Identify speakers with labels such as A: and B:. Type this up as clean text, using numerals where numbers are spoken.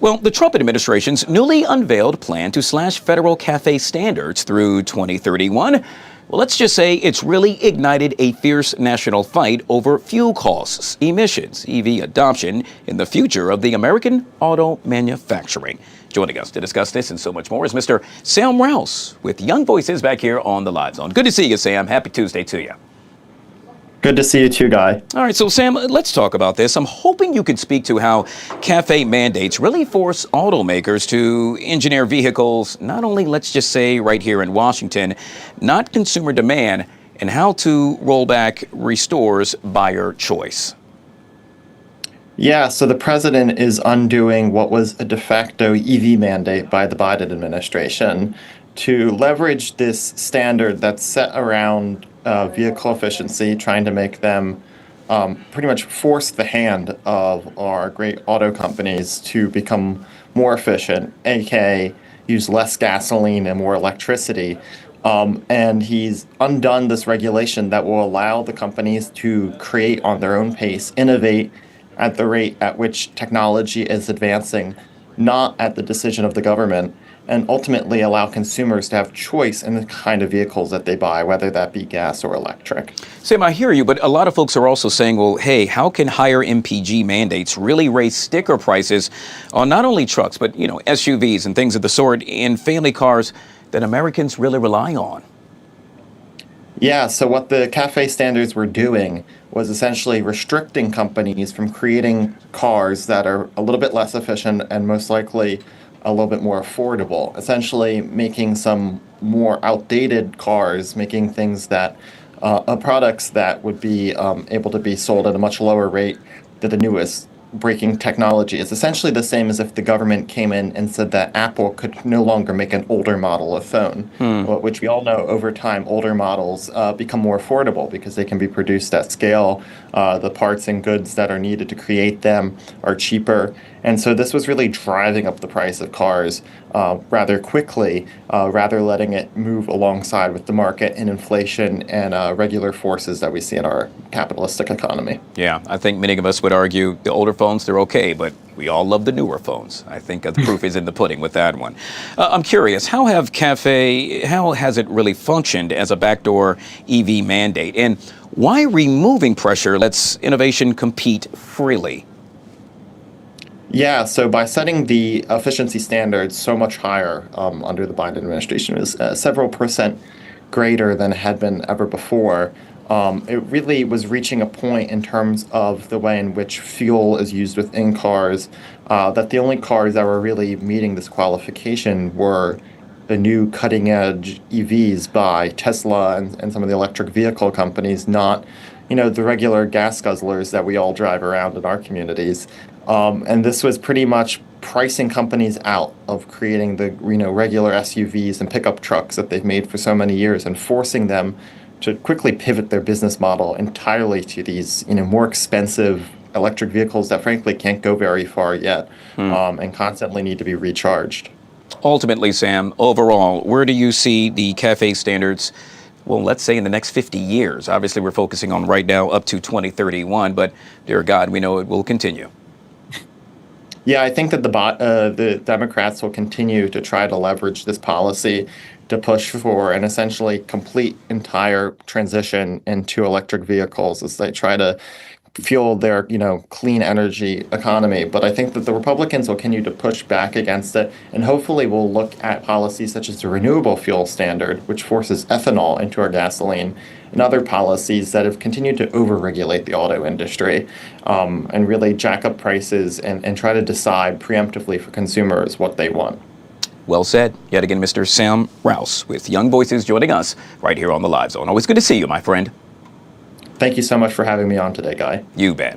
A: Well, the Trump administration's newly unveiled plan to slash federal cafe standards through 2031. Well, let's just say it's really ignited a fierce national fight over fuel costs, emissions, EV adoption, and the future of the American auto manufacturing. Joining us to discuss this and so much more is Mr. Sam Rous with Young Voices back here on the Live Zone. Good to see you, Sam. Happy Tuesday to you.
B: Good to see you too, Guy.
A: All right, so Sam, let's talk about this. I'm hoping you could speak to how cafe mandates really force automakers to engineer vehicles, not only, let's just say, right here in Washington, not consumer demand, and how to Rollback restores buyer choice.
B: Yeah, so the president is undoing what was a de facto EV mandate by the Biden administration to leverage this standard that's set around vehicle efficiency, trying to make them pretty much force the hand of our great auto companies to become more efficient, aka use less gasoline and more electricity. And he's undone this regulation that will allow the companies to create on their own pace, innovate at the rate at which technology is advancing, not at the decision of the government, and ultimately allow consumers to have choice in the kind of vehicles that they buy, whether that be gas or electric.
A: Sam, I hear you, but a lot of folks are also saying, well, hey, how can higher MPG mandates really raise sticker prices on not only trucks, but, SUVs and things of the sort in family cars that Americans really rely on?
B: Yeah, so what the CAFE standards were doing was essentially restricting companies from creating cars that are a little bit less efficient and most likely a little bit more affordable, essentially making some more outdated cars, making things that products that would be able to be sold at a much lower rate than the newest breaking technology. Is essentially the same as if the government came in and said that Apple could no longer make an older model of phone, which we all know over time older models become more affordable because they can be produced at scale. The parts and goods that are needed to create them are cheaper. And so this was really driving up the price of cars rather quickly, rather letting it move alongside with the market and inflation and regular forces that we see in our capitalistic economy.
A: Yeah, I think many of us would argue the older phones, they're okay, but we all love the newer phones. I think the proof is in the pudding with that one. I'm curious, how has it really functioned as a backdoor EV mandate? And why removing pressure lets innovation compete freely?
B: Yeah, so by setting the efficiency standards so much higher under the Biden administration, it was several percent greater than it had been ever before. It really was reaching a point in terms of the way in which fuel is used within cars, that the only cars that were really meeting this qualification were the new cutting-edge EVs by Tesla and some of the electric vehicle companies, not the regular gas guzzlers that we all drive around in our communities. And this was pretty much pricing companies out of creating the regular SUVs and pickup trucks that they've made for so many years and forcing them to quickly pivot their business model entirely to these more expensive electric vehicles that frankly can't go very far yet and constantly need to be recharged.
A: Ultimately, Sam, overall, where do you see the CAFE standards, well, let's say in the next 50 years? Obviously, we're focusing on right now up to 2031, but dear God, we know it will continue.
B: Yeah, I think that the Democrats will continue to try to leverage this policy to push for an essentially complete entire transition into electric vehicles as they try to fuel their clean energy economy. But I think that the Republicans will continue to push back against it, and hopefully we'll look at policies such as the renewable fuel standard, which forces ethanol into our gasoline, and other policies that have continued to overregulate the auto industry and really jack up prices and try to decide preemptively for consumers what they want.
A: Well said. Yet again, Mr. Sam Rous with Young Voices joining us right here on the Live Zone. Always good to see you, my friend.
B: Thank you so much for having me on today, Guy.
A: You bet.